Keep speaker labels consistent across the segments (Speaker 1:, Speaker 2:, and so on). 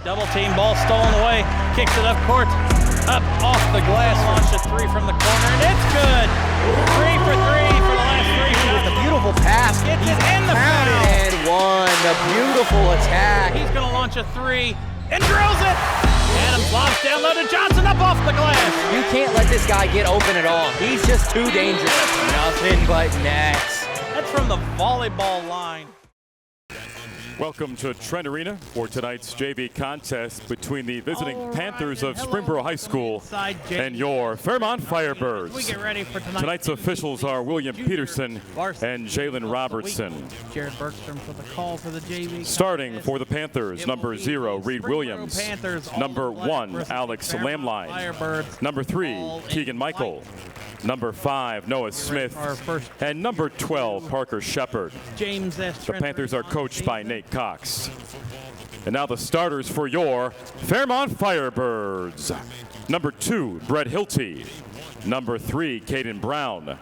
Speaker 1: Double team, ball stolen away, kicks it up court, up off the glass, launched a three from the corner, and it's good. 3 for 3 for the last 3 shots.
Speaker 2: With a beautiful pass,
Speaker 1: Gets it in the
Speaker 2: foul. And one, the beautiful attack.
Speaker 1: He's gonna launch a 3 and drills it. Adams lobs down low to Johnson, up off the glass.
Speaker 2: You can't let this guy get open at all. He's just too dangerous. Nothing but nets.
Speaker 1: That's from the volleyball line.
Speaker 3: Welcome to Trent Arena for tonight's JV contest between the visiting Panthers of Springboro High School and your Fairmont Firebirds.
Speaker 1: We get ready for
Speaker 3: Tonight's officials are William Peterson and Jalen Robertson.
Speaker 1: Jared Bergstrom for the call for the JV.
Speaker 3: Starting for the Panthers, number 0, Reed Williams. Number 1, Alex Lamline. Number 3, Keegan Michael. Number 5, Noah Smith. And number 12, Parker Shepard. The Panthers are coached by Nate Cox. And now the starters for your Fairmont Firebirds. Number 2, Brett Hilty. Number 3, Caden Brown.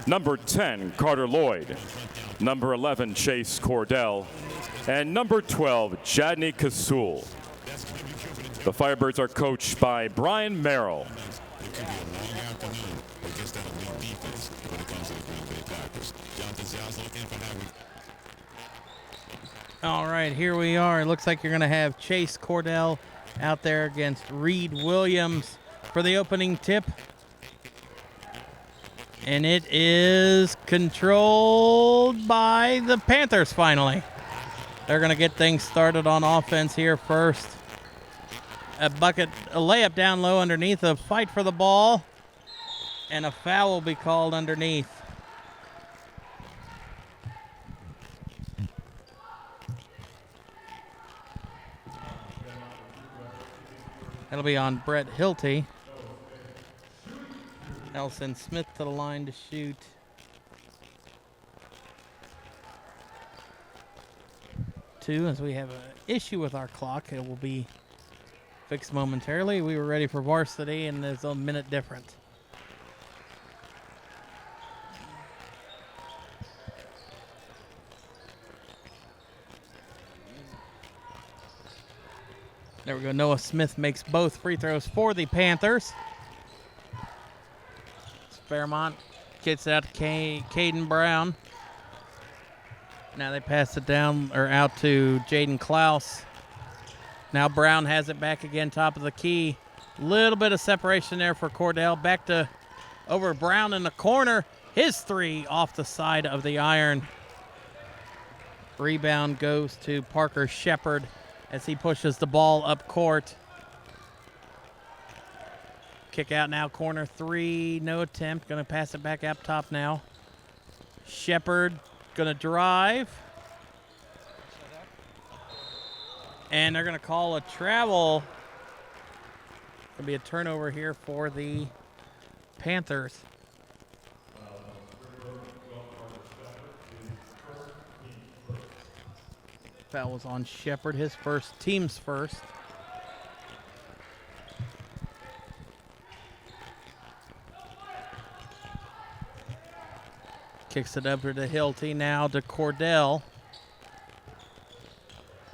Speaker 3: Number 10, Carter Lloyd. Number 11, Chase Cordell. And number 12, Jadney Kasul. The Firebirds are coached by Brian Merrill.
Speaker 1: All right, here we are. It looks like you're going to have Chase Cordell out there against Reed Williams for the opening tip. And it is controlled by the Panthers finally. They're going to get things started on offense here first. A layup down low underneath, a fight for the ball, and a foul will be called underneath. That'll be on Brett Hilty. Nelson Smith to the line to shoot. Two, as we have an issue with our clock, it will be fixed momentarily. We were ready for varsity, and there's a minute difference. There we go. Noah Smith makes both free throws for the Panthers. Fairmont gets it out to Caden Brown. Now they pass it down or out to Jaden Klaus. Now Brown has it back again, top of the key. Little bit of separation there for Cordell. Back to over Brown in the corner. His 3 off the side of the iron. Rebound goes to Parker Shepard as he pushes the ball up court. Kick out now, corner 3, no attempt. Going to pass it back up top now. Shepard going to drive. And they're going to call a travel. Going to be a turnover here for the Panthers. Foul was on Shepard, his first, team's first. Kicks it over to Hilty, now to Cordell.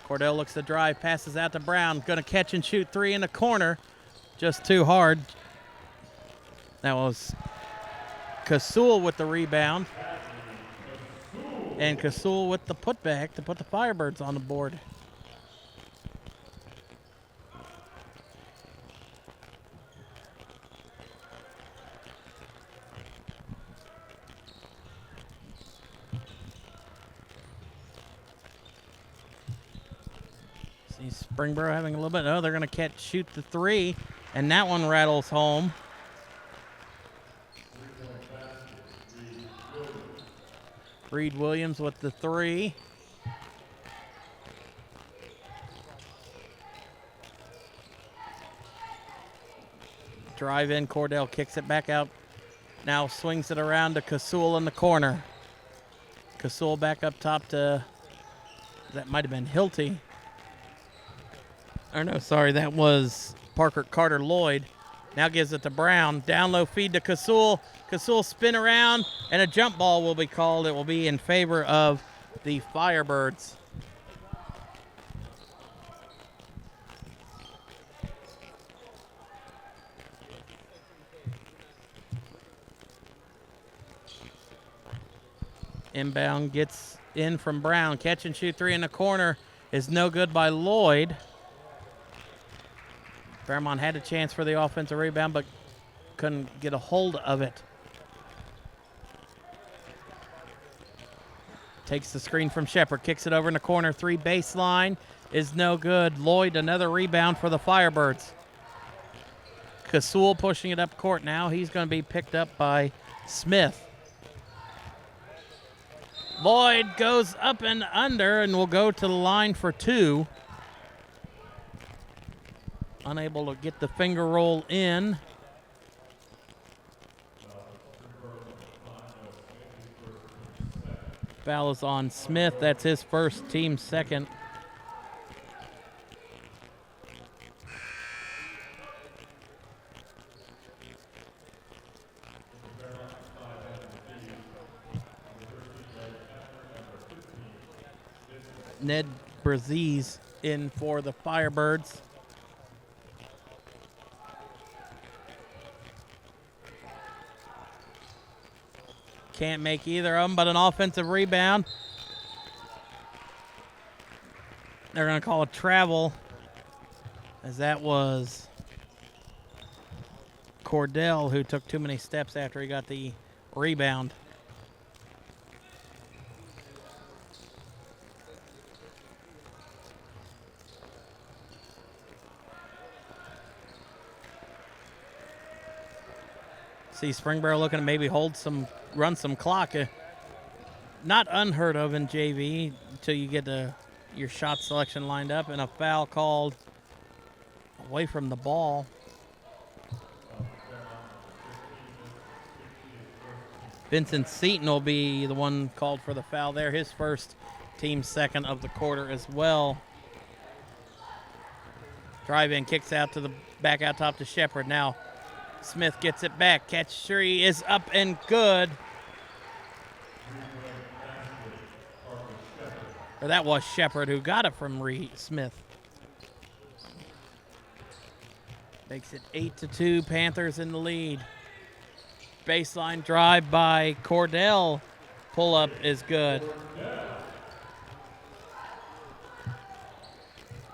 Speaker 1: Cordell looks to drive, passes out to Brown. Going to catch and shoot 3 in the corner. Just too hard. That was Kasul with the rebound. And Kasul with the putback to put the Firebirds on the board. See Springboro having a little bit. Oh, they're going to shoot the 3, and that one rattles home. Reed Williams with the 3. Drive in, Cordell kicks it back out. Now swings it around to Kasul in the corner. Kasul back up top to, that might have been Hilty. Or no, sorry, that was Carter Lloyd. Now gives it to Brown. Down low feed to Kasul. Kasul spin around, and a jump ball will be called. It will be in favor of the Firebirds. Inbound gets in from Brown. Catch and shoot three in the corner is no good by Lloyd. Fairmont had a chance for the offensive rebound, but couldn't get a hold of it. Takes the screen from Shepard, kicks it over in the corner. Three baseline is no good. Lloyd, another rebound for the Firebirds. Kasul pushing it up court now. He's going to be picked up by Smith. Lloyd goes up and under and will go to the line for two. Unable to get the finger roll in. Foul is on Smith. That's his first, team second. Ned Braziz in for the Firebirds. Can't make either of them, but an offensive rebound. They're going to call a travel, as that was Cordell who took too many steps after he got the rebound. See Springboro looking to maybe run some clock. Not unheard of in JV until you get your shot selection lined up, and a foul called away from the ball. Vincent Seaton will be the one called for the foul there. His first, team second of the quarter as well. Drive in, kicks out to the back out top to Shepard. Now Smith gets it back. Catch three is up and good. Or that was Shepard who got it from Smith. Makes it 8-2. Panthers in the lead. Baseline drive by Cordell. Pull up is good.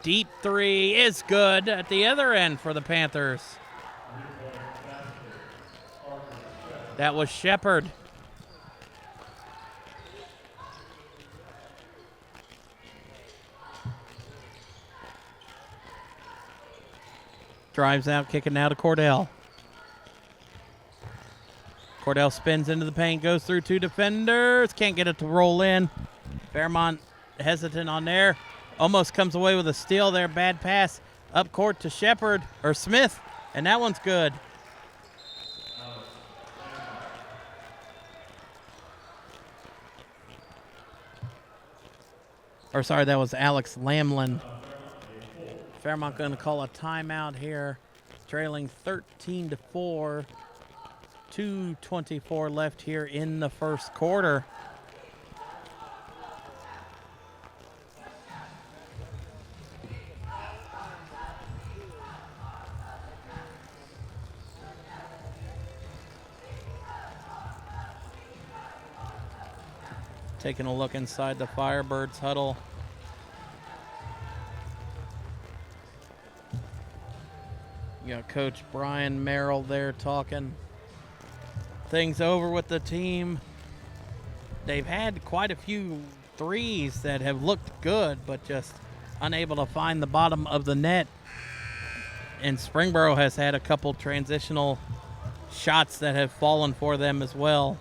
Speaker 1: Deep three is good at the other end for the Panthers. That was Shepard. Drives out, kicking now to Cordell. Cordell spins into the paint, goes through two defenders. Can't get it to roll in. Fairmont hesitant on there. Almost comes away with a steal there. Bad pass up court to Shepard or Smith, and that one's good. Or sorry, that was Alex Lamlin. Fairmont going to call a timeout here, trailing 13-4. 2:24 left here in the first quarter. Taking a look inside the Firebirds huddle. You got Coach Brian Merrill there talking things over with the team. They've had quite a few threes that have looked good, but just unable to find the bottom of the net. And Springboro has had a couple transitional shots that have fallen for them as well.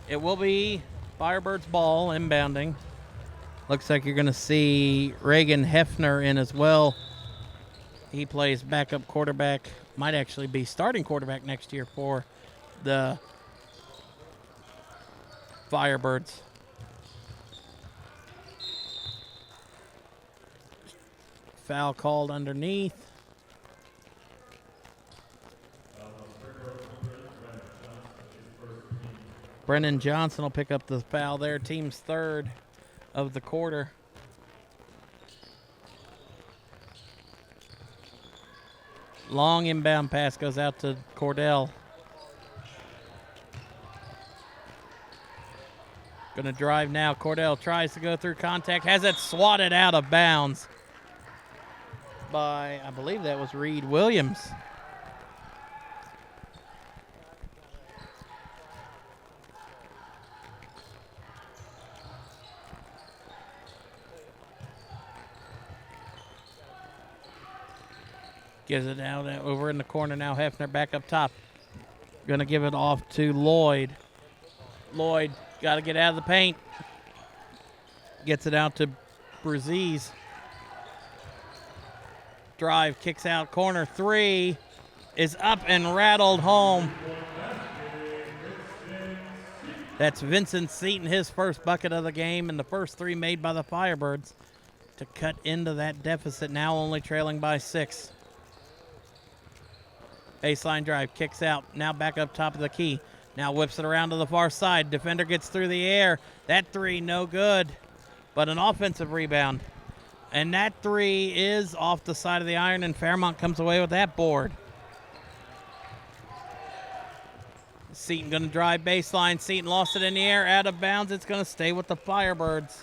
Speaker 1: It will be Firebirds ball inbounding. Looks like you're going to see Reagan Hefner in as well. He plays backup quarterback, might actually be starting quarterback next year for the Firebirds. Foul called underneath. Brennan Johnson will pick up the foul there, team's third of the quarter. Long inbound pass goes out to Cordell. Gonna drive now. Cordell tries to go through contact. Has it swatted out of bounds by, I believe that was Reed Williams. Gives it out over in the corner now. Hefner back up top. Going to give it off to Lloyd. Lloyd got to get out of the paint. Gets it out to Braziz. Drive, kicks out, corner three is up and rattled home. That's Vincent Seaton, his first bucket of the game, and the first three made by the Firebirds to cut into that deficit, now only trailing by 6. Baseline drive, kicks out, now back up top of the key. Now whips it around to the far side. Defender gets through the air. That three, no good, but an offensive rebound. And that three is off the side of the iron, and Fairmont comes away with that board. Seaton going to drive baseline. Seaton lost it in the air, out of bounds. It's going to stay with the Firebirds.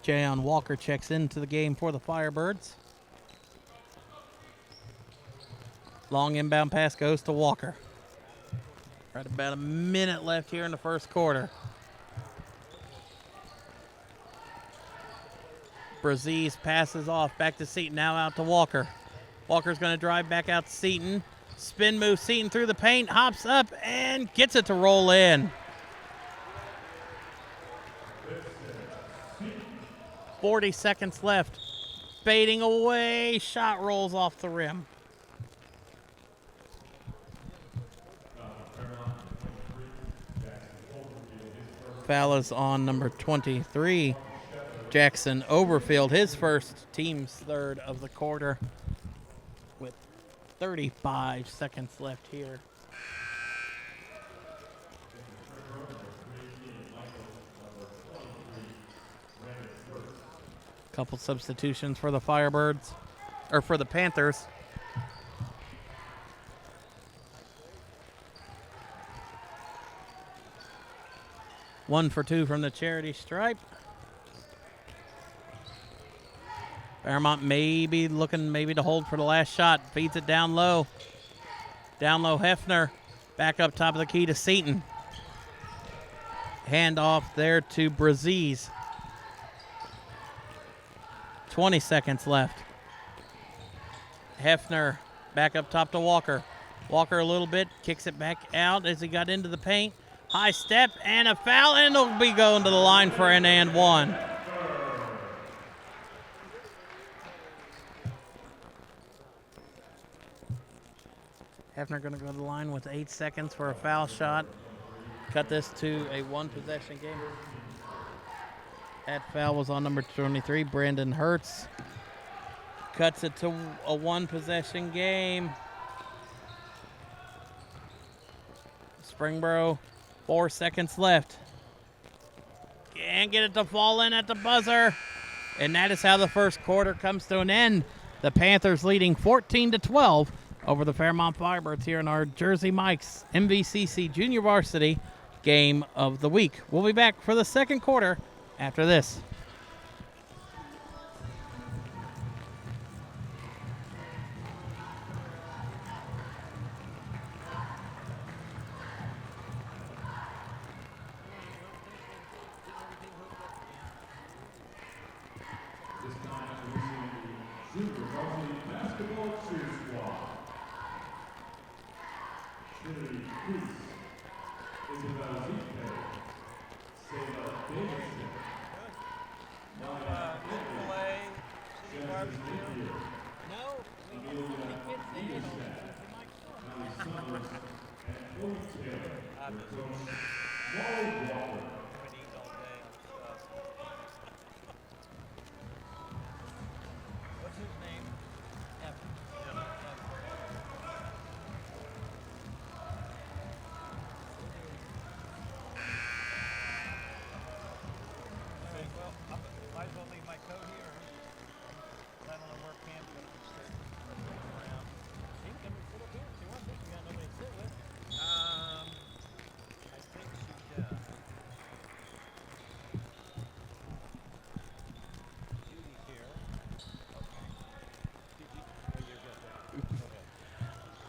Speaker 1: Jayon Walker checks into the game for the Firebirds. Long inbound pass goes to Walker. Right about a minute left here in the first quarter. Braziz passes off, back to Seaton, now out to Walker. Walker's going to drive back out to Seaton. Spin move, Seaton through the paint, hops up and gets it to roll in. 40 seconds left. Fading away, shot rolls off the rim. Foul is on number 23, Jackson Overfield, his first, team's third of the quarter, with 35 seconds left here. Couple substitutions for the Firebirds, or for the Panthers. One for two from the charity stripe. Fairmont maybe looking to hold for the last shot. Feeds it down low. Down low, Hefner. Back up top of the key to Seaton. Hand off there to Braziz. 20 seconds left. Hefner back up top to Walker. Walker a little bit, kicks it back out as he got into the paint. High step and a foul, and it'll be going to the line for an and one. Hefner going to go to the line with 8 seconds for a foul shot. Cut this to a one-possession game. That foul was on number 23, Brandon Hertz. Cuts it to a one-possession game. Springboro, 4 seconds left. Can't get it to fall in at the buzzer. And that is how the first quarter comes to an end. The Panthers leading 14-12 over the Fairmont Firebirds here in our Jersey Mike's MVCC Junior Varsity Game of the Week. We'll be back for the second quarter after this.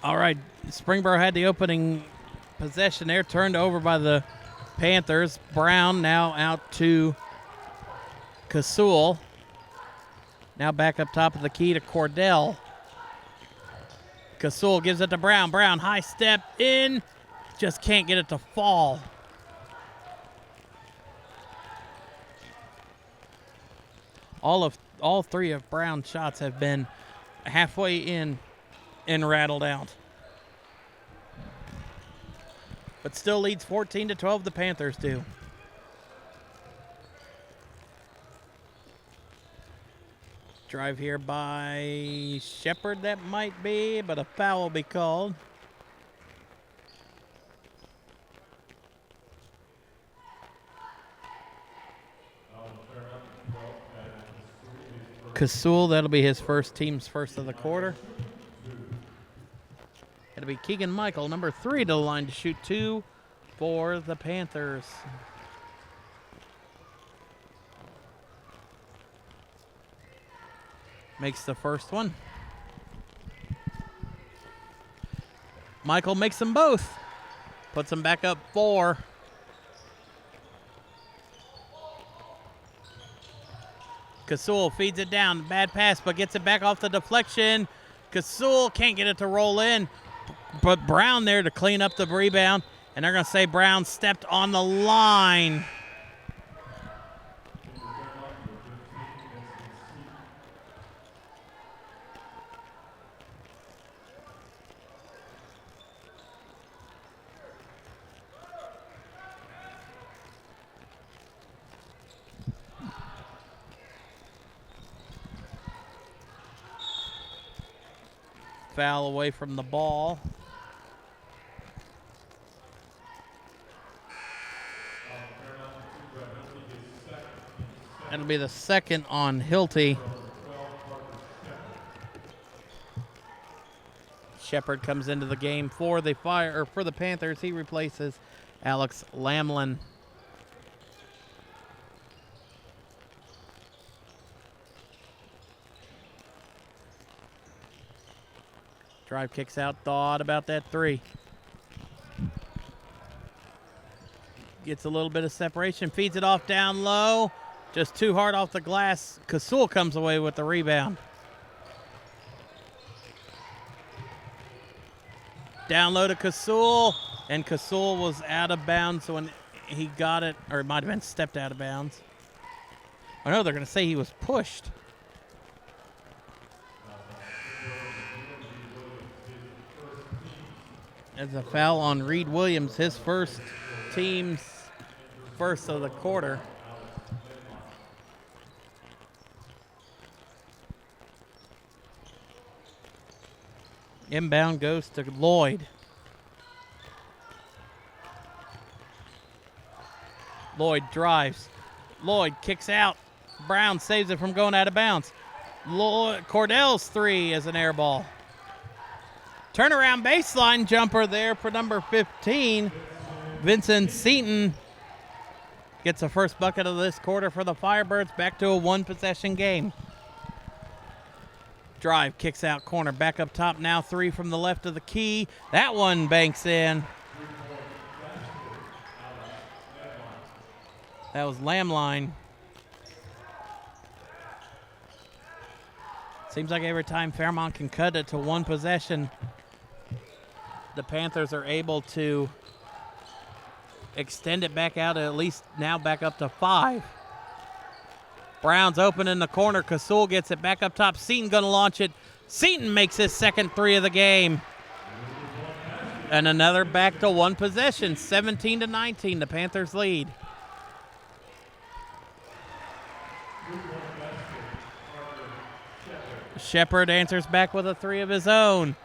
Speaker 1: All right, Springboro had the opening possession there, turned over by the Panthers. Brown now out to Kasul. Now back up top of the key to Cordell. Kasul gives it to Brown. Brown, high step in. Just can't get it to fall. All three of Brown's shots have been halfway in and rattled out. But still leads 14-12, the Panthers do. Drive here by Shepard, that might be, but a foul will be called. Kasul, that'll be his team's first of the quarter. It'll be Keegan Michael, number 3, to the line to shoot 2 for the Panthers. Makes the first one. Michael makes them both. Puts them back up 4. Kasul feeds it down. Bad pass, but gets it back off the deflection. Kasul can't get it to roll in. But Brown there to clean up the rebound. And they're going to say Brown stepped on the line. Foul away from the ball. That'll be the second on Hilty. Shepard comes into the game for the Panthers. He replaces Alex Lamlin. Drive kicks out, thought about that 3. Gets a little bit of separation, feeds it off down low. Just too hard off the glass. Kasul comes away with the rebound. Down low to Kasul, and Kasul was out of bounds when he got it, or it might have been stepped out of bounds. I know they're going to say he was pushed. As a foul on Reed Williams, his team's first of the quarter. Inbound goes to Lloyd. Lloyd drives. Lloyd kicks out. Brown saves it from going out of bounds. Cordell's 3 is an air ball. Turnaround baseline jumper there for number 15. Vincent Seaton gets the first bucket of this quarter for the Firebirds. Back to a 1-possession game. Drive, kicks out corner. Back up top now, 3 from the left of the key. That one banks in. That was Lamline. Seems like every time Fairmont can cut it to 1 possession, the Panthers are able to extend it back out, at least now back up to 5. Brown's open in the corner. Kasul gets it back up top. Seaton going to launch it. Seaton makes his second 3 of the game. And another back to 1 possession. 17-19, the Panthers lead. Shepard answers back with a 3 of his own.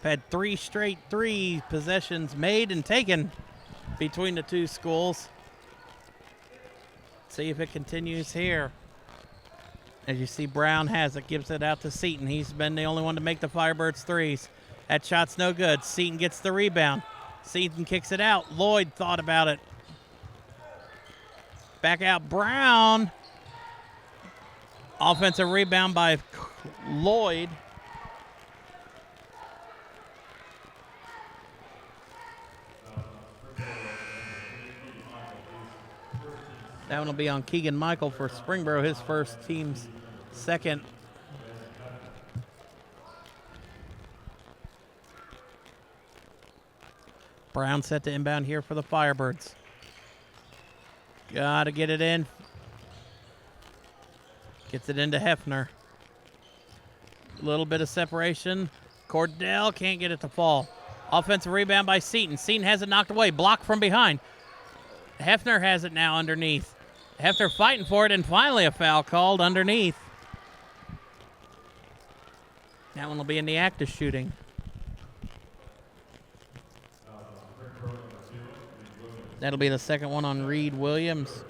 Speaker 1: Had 3 straight 3 possessions made and taken between the two schools. See if it continues here. As you see, Brown has it, gives it out to Seaton. He's been the only one to make the Firebirds 3s. That shot's no good. Seaton gets the rebound. Seaton kicks it out. Lloyd thought about it. Back out Brown. Offensive rebound by Lloyd. That one will be on Keegan Michael for Springboro, his first, team's second. Brown set to inbound here for the Firebirds. Got to get it in. Gets it into Hefner. A little bit of separation. Cordell can't get it to fall. Offensive rebound by Seaton. Seaton has it knocked away. Blocked from behind. Hefner has it now underneath. Hefner fighting for it, and finally a foul called underneath. That one will be in the act of shooting. That'll be the second one on Reed Williams.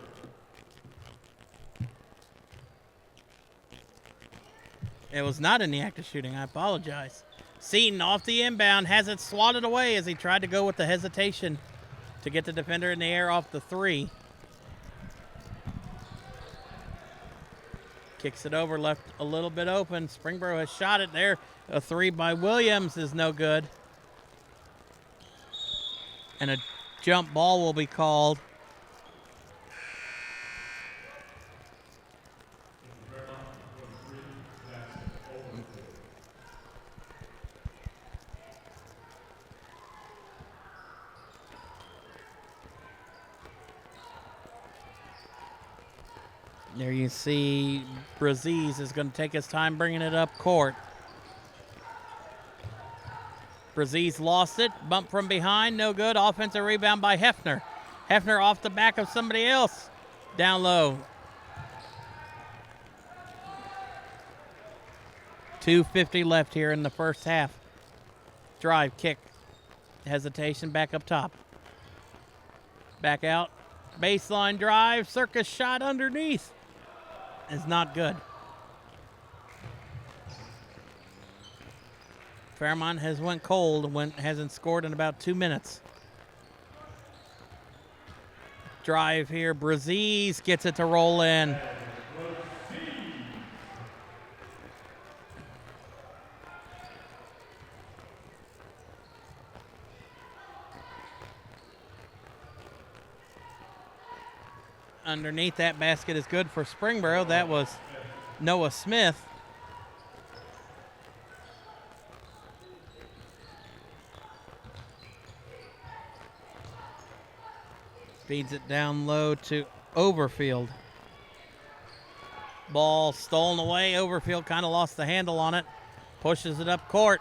Speaker 1: It was not in the act of shooting. I apologize. Seaton off the inbound, has it swatted away as he tried to go with the hesitation to get the defender in the air off the three. Kicks it over, left a little bit open. Springboro has shot it there. A three by Williams is no good. And a jump ball will be called. There you see Braziz is going to take his time bringing it up court. Braziz lost it. Bump from behind. No good. Offensive rebound by Hefner. Hefner off the back of somebody else. Down low. 2:50 left here in the first half. Drive, kick, hesitation, back up top. Back out. Baseline drive. Circus shot underneath. Is not good. Fairmont has went cold, hasn't scored in about 2 minutes. Drive here, Braziz gets it to roll in. Underneath that basket is good for Springboro. That was Noah Smith. Feeds it down low to Overfield. Ball stolen away. Overfield kind of lost the handle on it. Pushes it up court.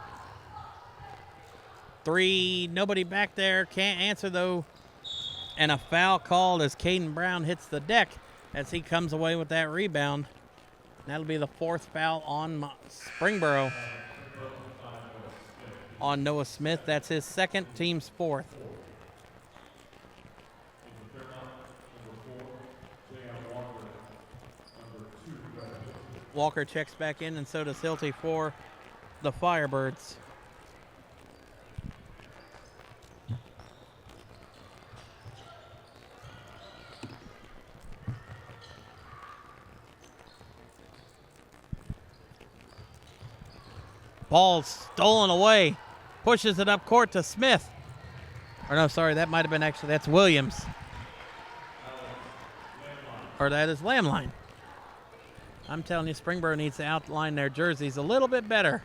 Speaker 1: Three, nobody back there. Can't answer though. And a foul called as Caden Brown hits the deck as he comes away with that rebound. That'll be the fourth foul on Springboro. On Noah Smith. That's his second, team's fourth. Walker checks back in, and so does Hilty for the Firebirds. Ball stolen away. Pushes it up court to Smith. Or no, sorry, that might have been actually, that's Williams. Or that is Lamline. I'm telling you, Springboro needs to outline their jerseys a little bit better.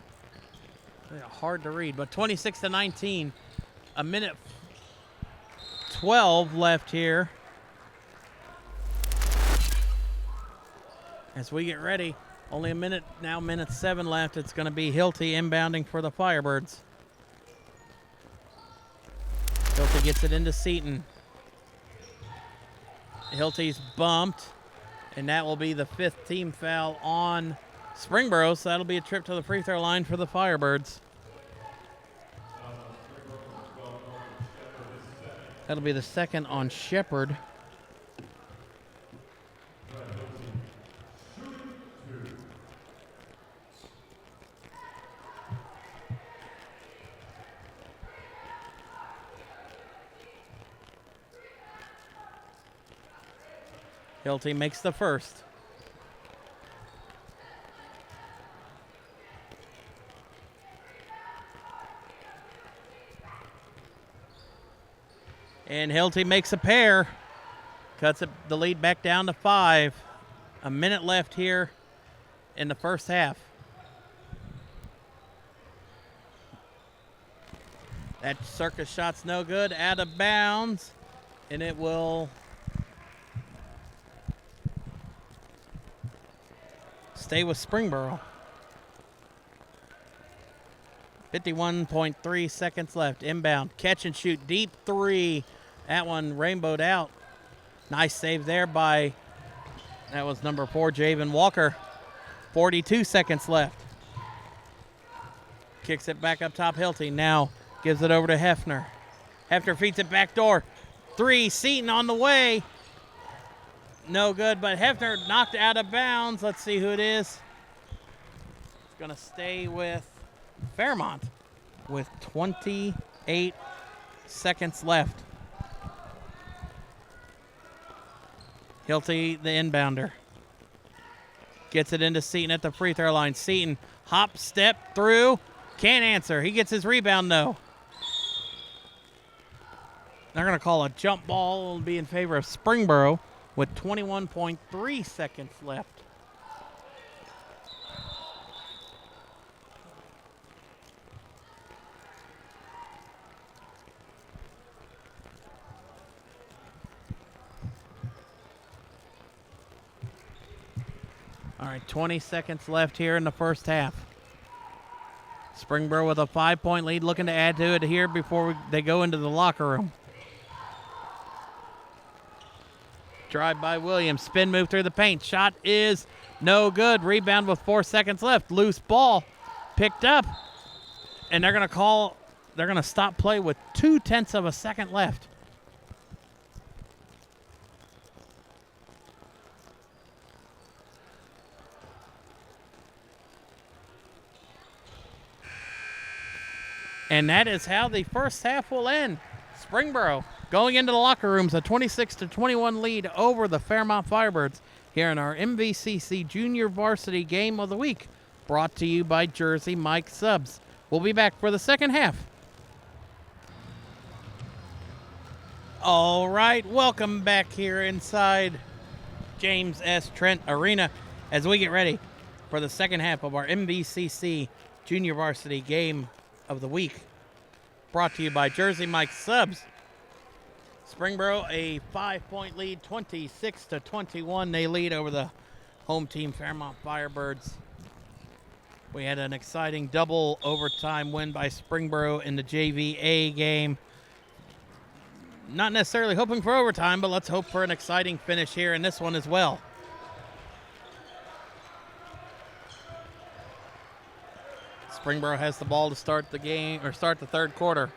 Speaker 1: They're hard to read, but 26-19. A minute 12 left here. As we get ready. Only a minute now, minute 7 left. It's going to be Hilty inbounding for the Firebirds. Hilty gets it into Seaton. Hilty's bumped, and that will be the 5th team foul on Springboro, so that'll be a trip to the free throw line for the Firebirds. That'll be the second on Shepard. Hilty makes the first. And Hilty makes a pair. Cuts the lead back down to 5. A minute left here in the first half. That circus shot's no good, out of bounds, and it will stay with Springboro. 51.3 seconds left. Inbound, catch and shoot, deep 3. That one rainbowed out. Nice save there by, that was number 4, Javen Walker. 42 seconds left. Kicks it back up top, Hilty. Now gives it over to Hefner. Hefner feeds it back door. 3, Seaton on the way. No good, but Hefner knocked out of bounds. Let's see who it is. It's going to stay with Fairmont with 28 seconds left. Hilty, the inbounder. Gets it into Seaton at the free throw line. Seaton, hop, step, through. Can't answer. He gets his rebound, though. They're going to call a jump ball. It'll be in favor of Springboro with 21.3 seconds left. All right, 20 seconds left here in the first half. Springboro with a 5-point lead, looking to add to it here before they go into the locker room. Drive by Williams, spin move through the paint. Shot is no good. Rebound with 4 seconds left. Loose ball picked up, and they're going to stop play with 0.2 of a second left. And that is how the first half will end. Springboro going into the locker rooms, a 26-21 lead over the Fairmont Firebirds here in our MVCC Junior Varsity Game of the Week, brought to you by Jersey Mike Subs. We'll be back for the second half. All right, welcome back here inside James S. Trent Arena as we get ready for the second half of our MVCC Junior Varsity Game of the Week, brought to you by Jersey Mike Subs. Springboro a 5-point lead, 26-21. They lead over the home team Fairmont Firebirds. We had an exciting double overtime win by Springboro in the JVA game. Not necessarily hoping for overtime, but let's hope for an exciting finish here in this one as well. Springboro has the ball to start the game, or start the third quarter.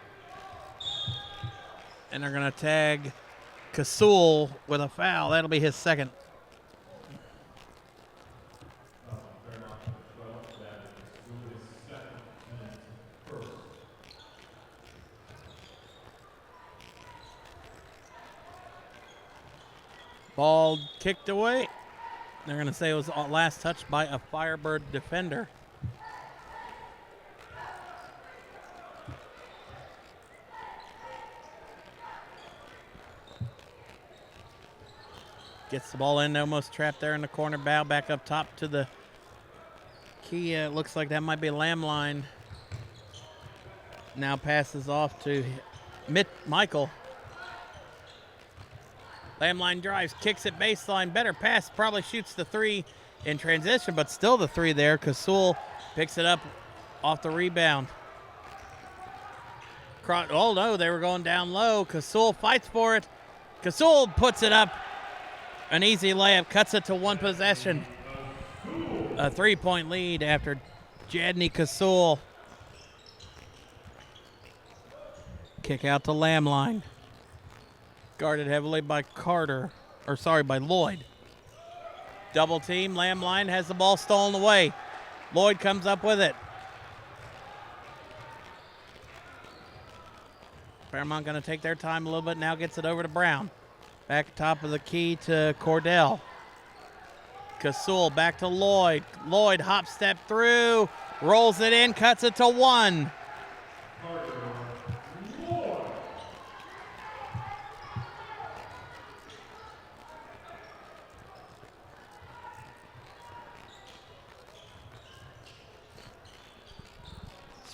Speaker 1: And they're going to tag Kasul with a foul. That'll be his second. Ball kicked away. They're going to say it was last touched by a Firebird defender. Gets the ball in, almost trapped there in the corner. Bow back up top to the key. It looks like that might be Lamline. Now passes off to Michael. Lamline drives, kicks it baseline. Better pass, probably shoots the 3 in transition, but still the 3 there. Kasul picks it up off the rebound. Oh no, they were going down low. Kasul fights for it. Kasul puts it up. An easy layup, cuts it to one possession. A 3-point lead after Jadney Kasul. Kick out to Lamline. Guarded heavily by by Lloyd. Double team, Lamline has the ball stolen away. Lloyd comes up with it. Fairmont going to take their time a little bit, now gets it over to Brown. Back top of the key to Cordell. Kasul back to Lloyd. Lloyd hop step through, rolls it in, cuts it to 1.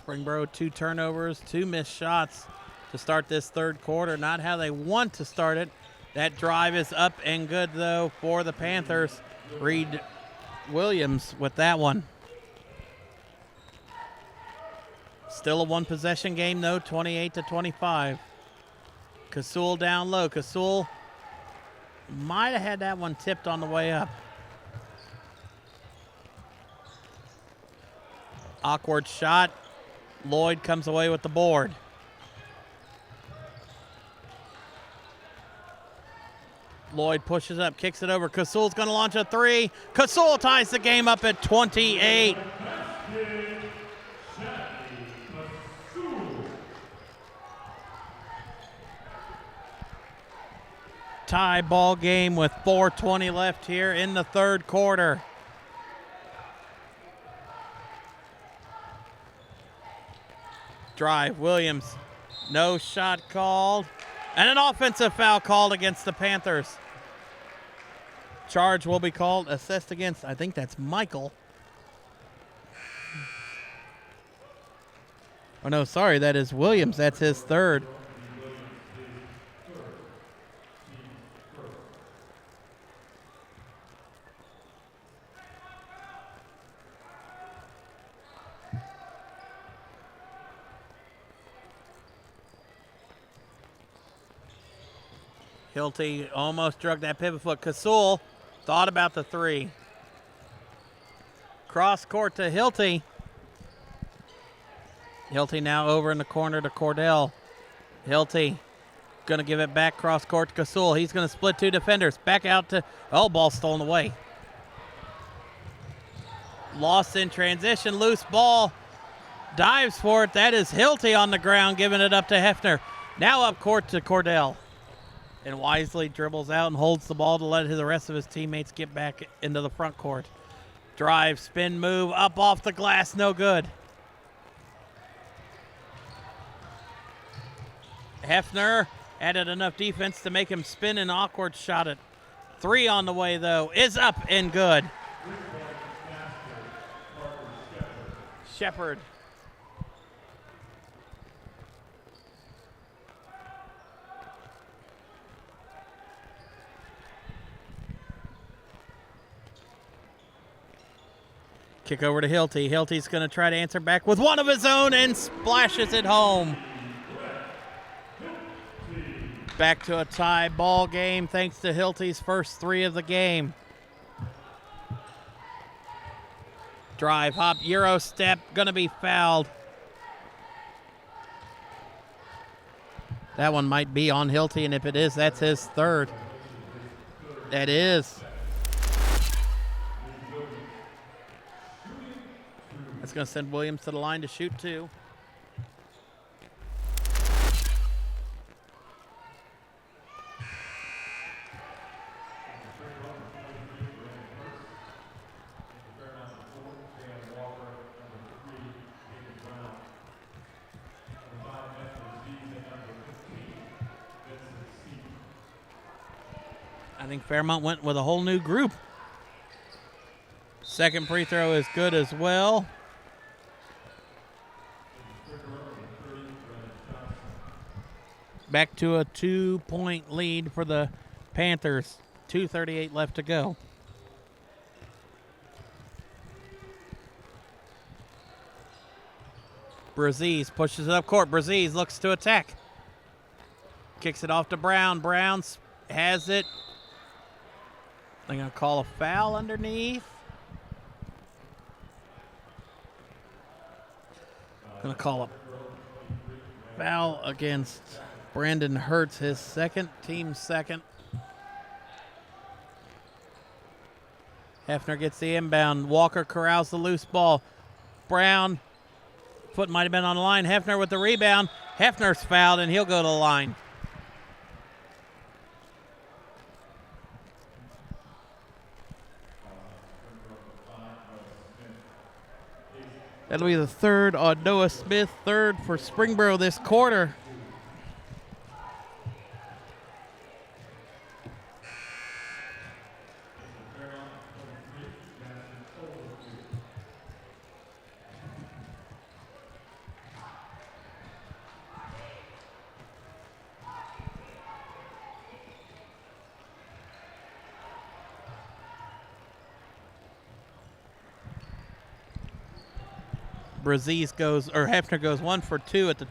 Speaker 1: Springboro, 2 turnovers, 2 missed shots to start this third quarter. Not how they want to start it. That drive is up and good, though, for the Panthers. Reed Williams with that one. Still a one-possession game, though, 28-25. Kasul down low. Kasul might have had that one tipped on the way up. Awkward shot. Lloyd comes away with the board. Lloyd pushes up, kicks it over. Kasul's going to launch a 3. Kasul ties the game up at 28. Tie ball game with 4:20 left here in the third quarter. Drive, Williams, no shot called, and an offensive foul called against the Panthers. Charge will be called, assessed against, I think that's Michael. Oh no, sorry, that is Williams, that's his third. Hilty almost drug that pivot foot. Kasul thought about the 3. Cross court to Hilty. Hilty now over in the corner to Cordell. Hilty going to give it back cross court to Kasul. He's going to split 2 defenders. Back out to, oh, ball stolen away. Lost in transition, loose ball. Dives for it. That is Hilty on the ground, giving it up to Hefner. Now up court to Cordell. And wisely dribbles out and holds the ball to let the rest of his teammates get back into the front court. Drive, spin move, up off the glass, no good. Hefner added enough defense to make him spin an awkward shot at 3 on the way, though, is up and good. Shepard. Kick over to Hilty. Hilty's going to try to answer back with one of his own and splashes it home. Back to a tie ball game thanks to Hilty's first 3 of the game. Drive, hop, Euro step, going to be fouled. That one might be on Hilty, and if it is, that's his third. That is. That's going to send Williams to the line to shoot 2. I think Fairmont went with a whole new group. Second free throw is good as well. Back to a 2-point lead for the Panthers. 2:38 left to go. Braziz pushes it up court. Braziz looks to attack. Kicks it off to Brown. Brown has it. They're going to call a foul underneath. Going to call a foul against Brandon Hurts, his second, team second. Hefner gets the inbound. Walker corrals the loose ball. Brown, foot might have been on the line. Hefner with the rebound. Hefner's fouled, and he'll go to the line. That'll be the third on Noah Smith, third for Springboro this quarter. Hefner goes 1 for 2 at the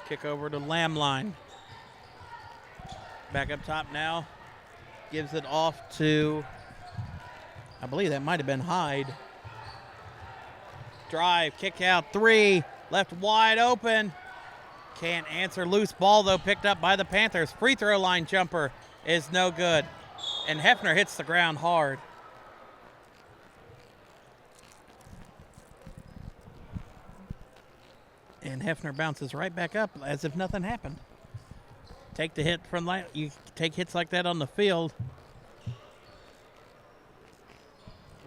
Speaker 1: kick over to Lamline. Back up top now. Gives it off to, I believe that might have been Hyde. Drive, kick out, 3, left wide open. Can't answer, loose ball though, picked up by the Panthers. Free throw line jumper is no good. And Hefner hits the ground hard. And Hefner bounces right back up as if nothing happened. Take the hit from you take hits like that on the field.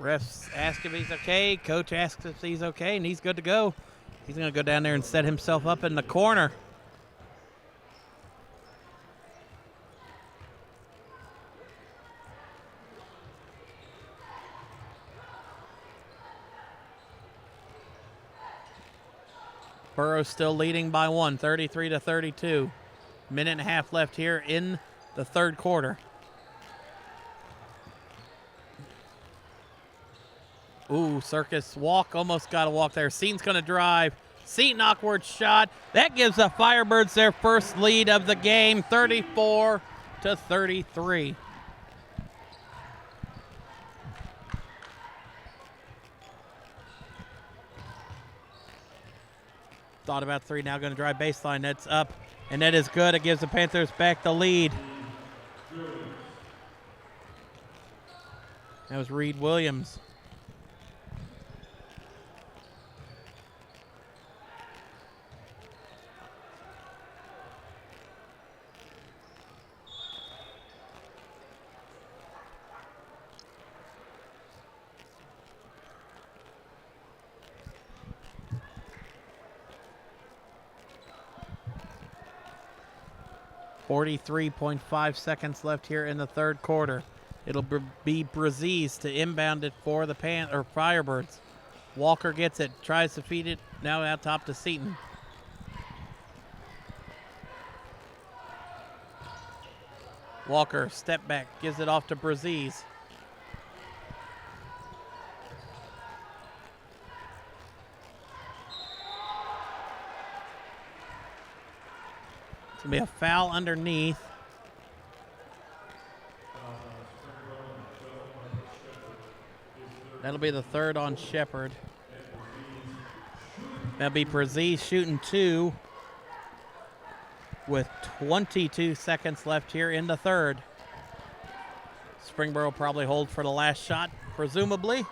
Speaker 1: Refs ask if he's okay. Coach asks if he's okay, and he's good to go. He's going to go down there and set himself up in the corner. Burroughs still leading by 1, 33-32. Minute and a half left here in the third quarter. Ooh, Circus walk, almost got a walk there. Seaton's going to drive. Seaton, awkward shot. That gives the Firebirds their first lead of the game, 34-33. Thought about 3, now going to drive baseline. That's up, and that is good. It gives the Panthers back the lead. That was Reed Williams. .5 seconds left here in the third quarter. It'll be Brazise to inbound it for the Firebirds. Walker gets it, tries to feed it, now out top to Seaton. Walker, step back, gives it off to Brazise. It's going to be a foul underneath. That'll be the third on Shepard. That'll be Brazise shooting 2 with 22 seconds left here in the third. Springboro probably hold for the last shot, presumably.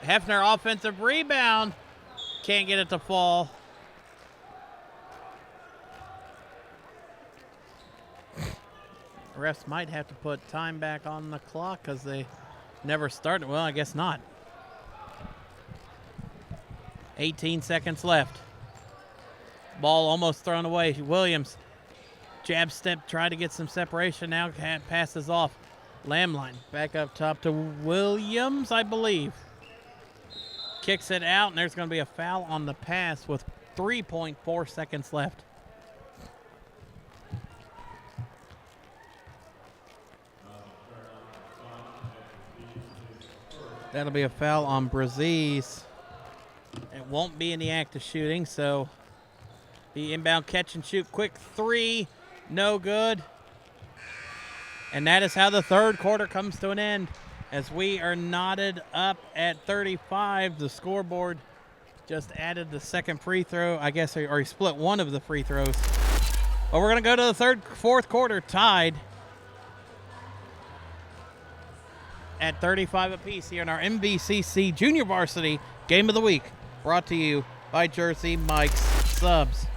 Speaker 1: Hefner offensive rebound. Can't get it to fall. Refs might have to put time back on the clock because they never started. Well, I guess not. 18 seconds left. Ball almost thrown away. Williams, jab step, try to get some separation. Now passes off. Lamline back up top to Williams, I believe. Kicks it out, and there's going to be a foul on the pass with 3.4 seconds left. That'll be a foul on Brazise. It won't be in the act of shooting, so the inbound catch and shoot quick 3, no good. And that is how the third quarter comes to an end. As we are knotted up at 35, the scoreboard just added the second free throw, I guess, or he split one of the free throws. But we're going to go to the fourth quarter tied at 35 apiece here in our MVCC Junior Varsity Game of the Week, brought to you by Jersey Mike's Subs.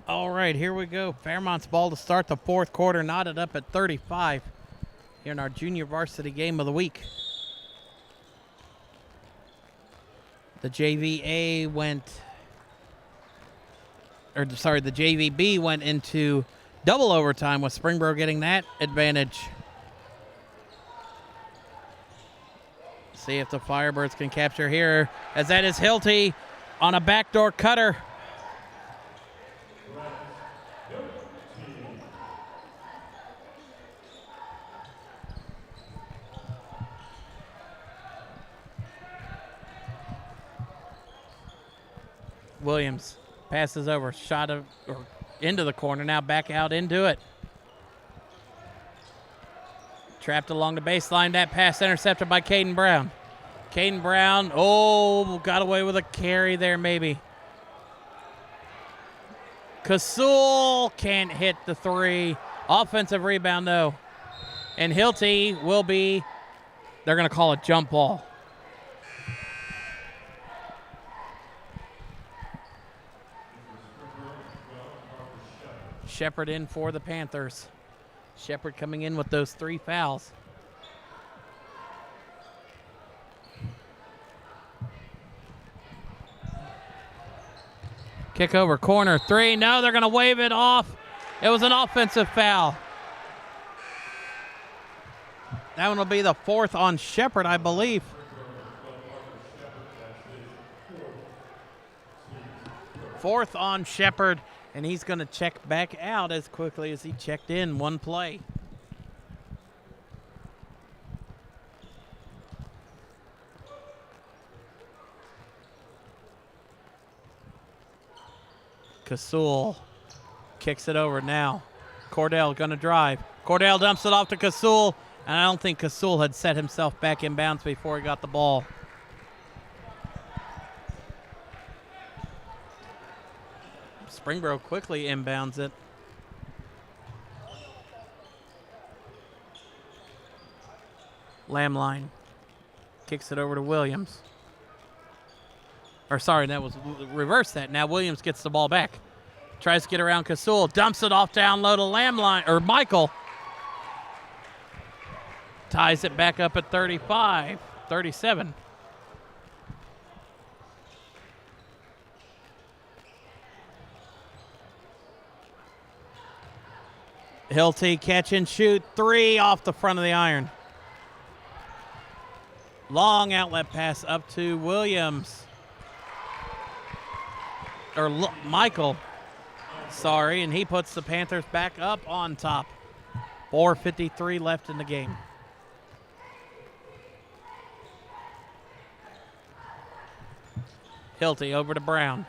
Speaker 1: All right, here we go. Fairmont's ball to start the fourth quarter, knotted up at 35 here in our junior varsity game of the week. The JVB went into double overtime with Springboro getting that advantage. See if the Firebirds can capture here, as that is Hilty on a backdoor cutter. Williams passes over, into the corner, now back out into it. Trapped along the baseline, that pass intercepted by Caden Brown. Caden Brown, got away with a carry there maybe. Kasul can't hit the three. Offensive rebound though. And Hilty they're going to call it jump ball. Shepard in for the Panthers. Shepard coming in with those 3 fouls. Kick over, corner, 3. No, they're going to wave it off. It was an offensive foul. That one will be the 4th on Shepard, I believe. Fourth on Shepard. And he's going to check back out as quickly as he checked in. 1 play. Kasul kicks it over now. Cordell going to drive. Cordell dumps it off to Kasul, and I don't think Kasul had set himself back in bounds before he got the ball. Springboro quickly inbounds it. Lamline kicks it over to Williams. Reverse that. Now Williams gets the ball back. Tries to get around Kasul. Dumps it off down low to Michael. Ties it back up at 37. Hilty catch and shoot. 3 off the front of the iron. Long outlet pass up to Williams. Michael. And he puts the Panthers back up on top. 4:53 left in the game. Hilty over to Brown.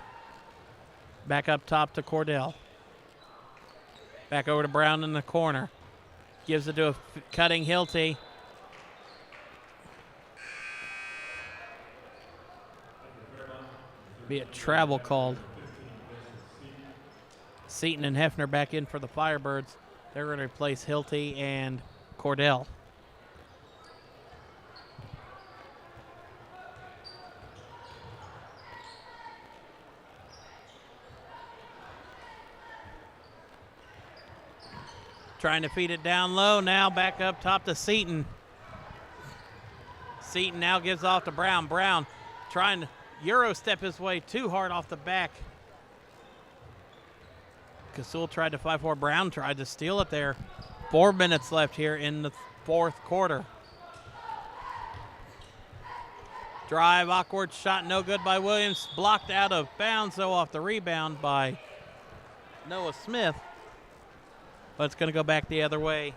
Speaker 1: Back up top to Cordell. Back over to Brown in the corner. Gives it to a cutting Hilty. Be a travel called. Seaton and Hefner back in for the Firebirds. They're going to replace Hilty and Cordell. Trying to feed it down low. Now back up top to Seaton. Seaton now gives off to Brown. Brown trying to Euro step his way too hard off the back. Kasul tried to 5-4. Brown tried to steal it there. 4 minutes left here in the fourth quarter. Drive, awkward shot, no good by Williams. Blocked out of bounds, though, off the rebound by Noah Smith. But it's going to go back the other way.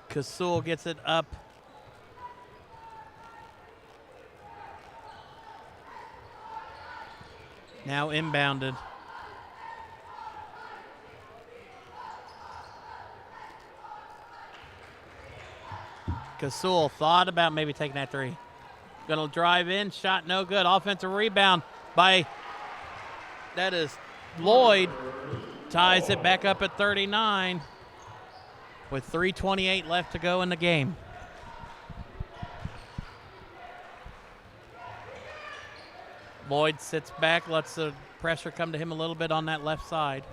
Speaker 1: Kasul gets it up. Now inbounded. Kasul thought about maybe taking that 3. Gonna drive in, shot no good. Offensive rebound by, that is Lloyd. Ties it back up at 39. with 3:28 left to go in the game. Lloyd sits back, lets the pressure come to him a little bit on that left side.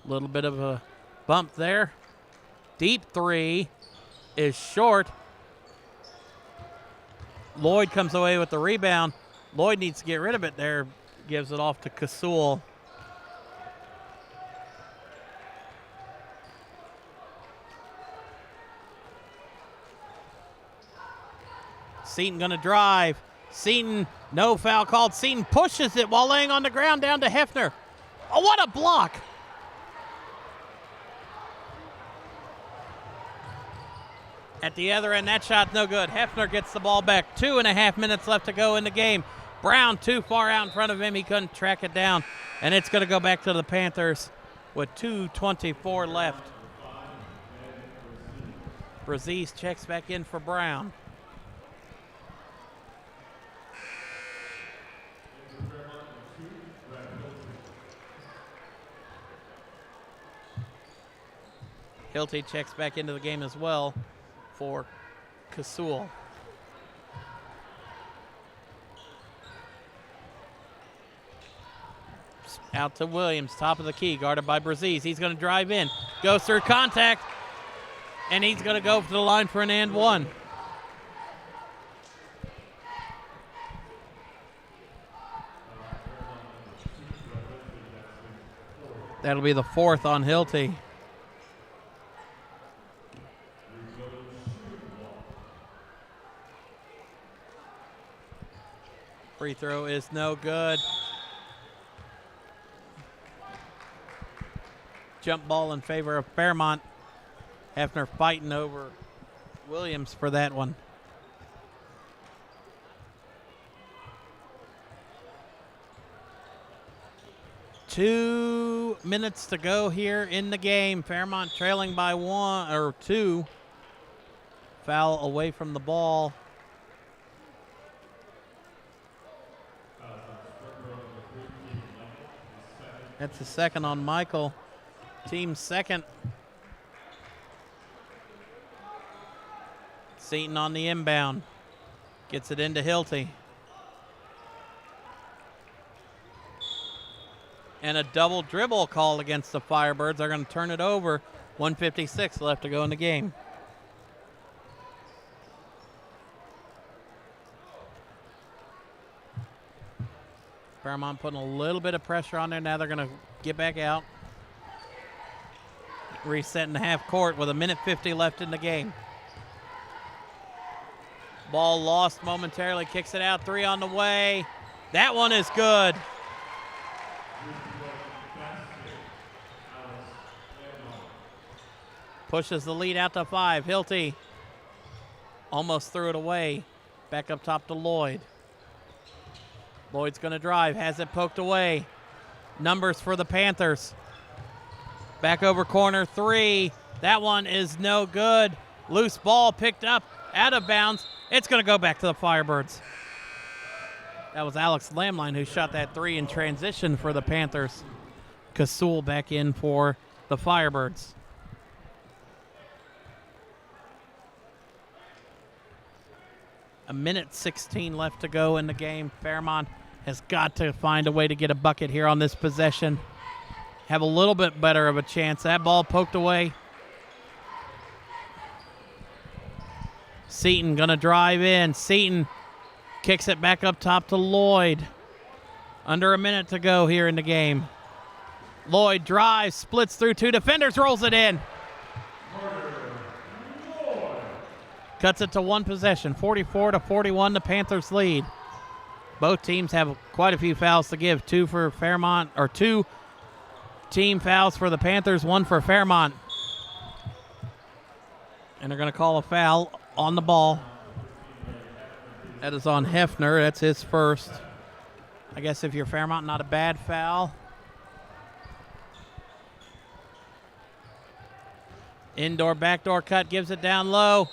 Speaker 1: A little bit of a bump there. Deep three is short. Lloyd comes away with the rebound. Lloyd needs to get rid of it there. Gives it off to Kasul. Seaton gonna drive. Seaton, no foul called. Seaton pushes it while laying on the ground down to Hefner. Oh, what a block. At the other end, that shot's no good. Hefner gets the ball back. 2.5 minutes left to go in the game. Brown too far out in front of him. He couldn't track it down. And it's going to go back to the Panthers with 2:24 left. Braziz checks back in for Brown. Hilty checks back into the game as well for Kasul. Out to Williams, top of the key, guarded by Braziz. He's going to drive in, goes through contact, and he's going to go to the line for an and one. That'll be the fourth on Hilty. Free throw is no good. Jump ball in favor of Fairmont. Hefner fighting over Williams for that one. Two minutes to go here in the game. Fairmont trailing by 1 or 2. Foul away from the ball. That's the second on Michael. Team second. Seaton on the inbound. Gets it into Hilty. And a double dribble call against the Firebirds. They're going to turn it over. 1:56 left to go in the game. Fairmont putting a little bit of pressure on there. Now they're going to get back out. Resetting the half court with 1:50 left in the game. Ball lost momentarily. Kicks it out. 3 on the way. That one is good. Pushes the lead out to 5. Hilty almost threw it away. Back up top to Lloyd. Lloyd's going to drive, has it poked away. Numbers for the Panthers. Back over corner 3. That one is no good. Loose ball picked up out of bounds. It's going to go back to the Firebirds. That was Alex Lamline who shot that 3 in transition for the Panthers. Kasul back in for the Firebirds. A minute 16 left to go in the game. Fairmont has got to find a way to get a bucket here on this possession. Have a little bit better of a chance. That ball poked away. Seaton gonna drive in. Seaton kicks it back up top to Lloyd. Under a minute to go here in the game. Lloyd drives, splits through 2 defenders, rolls it in. Cuts it to 1 possession, 44-41, the Panthers lead. Both teams have quite a few fouls to give. 2 for Fairmont, or 2 team fouls for the Panthers, 1 for Fairmont. And they're going to call a foul on the ball. That is on Hefner. That's his first. I guess if you're Fairmont, not a bad foul. Indoor backdoor cut, gives it down low.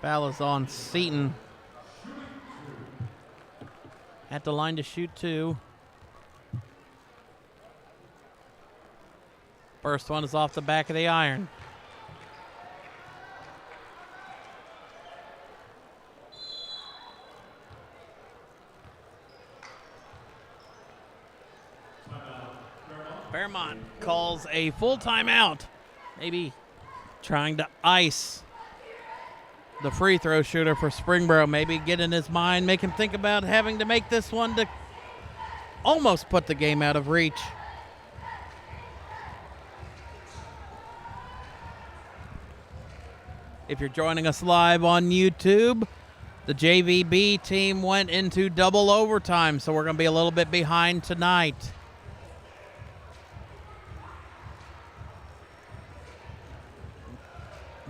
Speaker 1: Foul is on Seton. At the line to shoot 2. First one is off the back of the iron. Fairmont calls a full timeout. Maybe trying to ice the free throw shooter for Springboro. Maybe get in his mind, make him think about having to make this one to almost put the game out of reach. If you're joining us live on YouTube, the JVB team went into double overtime, so we're going to be a little bit behind tonight.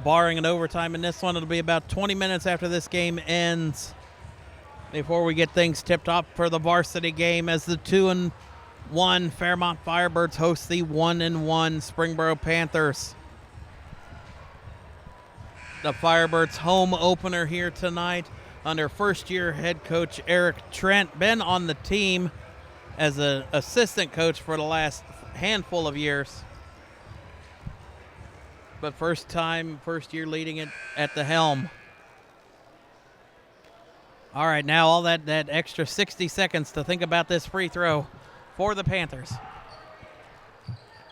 Speaker 1: Barring an overtime in this one, it'll be about 20 minutes after this game ends before we get things tipped off for the varsity game as the 2-1 Fairmont Firebirds host the 1-1 Springboro Panthers. The Firebirds home opener here tonight under first-year head coach Eric Trent. Been on the team as an assistant coach for the last handful of years. But first year leading it at the helm. All right, now all that extra 60 seconds to think about this free throw for the Panthers.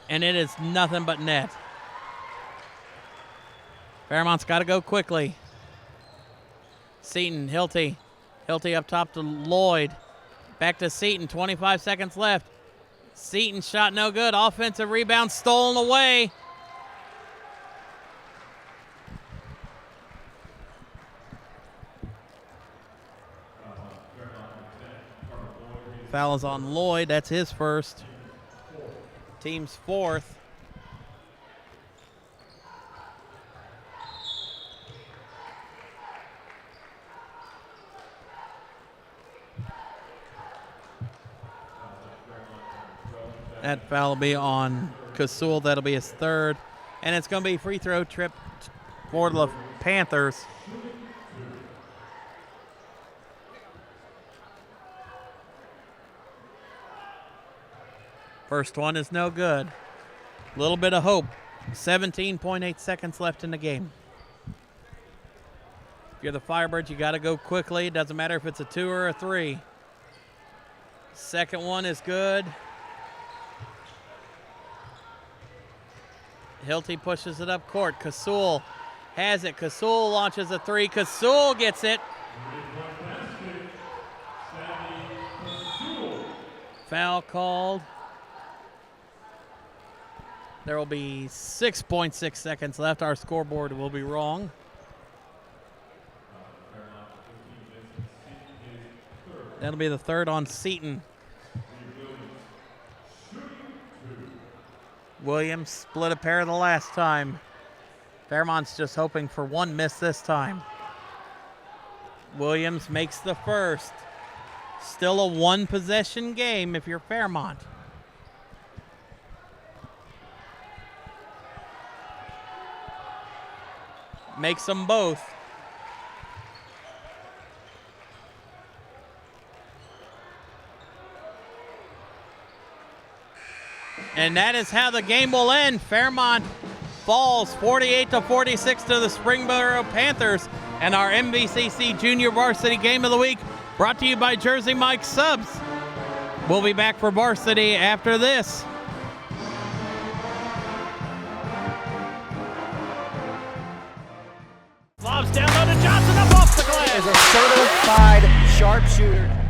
Speaker 1: And it is nothing but net. Fairmont's got to go quickly. Seton, Hilty. Hilty up top to Lloyd. Back to Seton, 25 seconds left. Seton shot no good. Offensive rebound stolen away. Foul is on Lloyd. That's his first. Team's fourth. That foul will be on Kasul. That'll be his third. And it's going to be free throw trip for the Panthers. First one is no good. Little bit of hope. 17.8 seconds left in the game. If you're the Firebirds, you got to go quickly. Doesn't matter if it's a 2 or a 3. Second one is good. Hilty pushes it up court. Kasul has it. Kasul launches a 3. Kasul gets it. Foul called. There will be 6.6 seconds left. Our scoreboard will be wrong. That'll be the third on Seton. Williams split a pair the last time. Fairmont's just hoping for one miss this time. Williams makes the first. Still a one-possession game if you're Fairmont. Makes them both. And that is how the game will end. Fairmont falls 48-46 to the Springboro Panthers. And our MVCC Junior Varsity Game of the Week brought to you by Jersey Mike Subs. We'll be back for varsity after this.
Speaker 2: Lobs down low to Johnson, up off the glass. Is a certified sharpshooter.